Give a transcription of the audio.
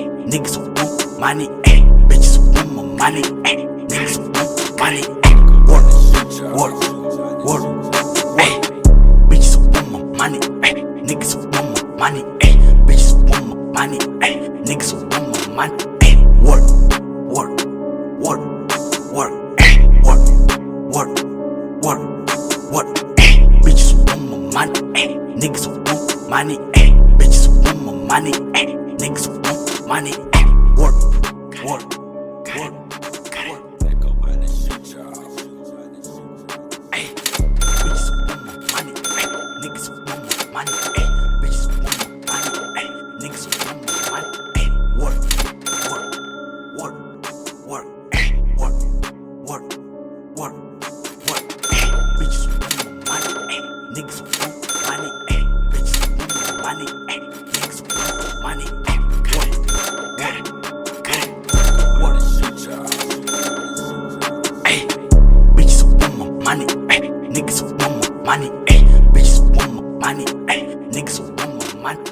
niggas want money, bitches want my money, niggas want money, work, work, work, bitches want my money, niggas want my money, bitches want my money, niggas want my money, work, work, work, work, work, work, work, work, bitches want my money, niggas want money, bitches want my money, niggas want money, work, work, work, work. They go buy the shit, y'all. Bitches want my money, niggas want my money, bitches want my money, niggas want my money, work, work, work, work, work, work, work, work, bitches want my money, niggas want money, bitches want money, niggas want money, work, work, work, Shit, y'all. bitches want my money, niggas want my money, bitches want my money, niggas want my money.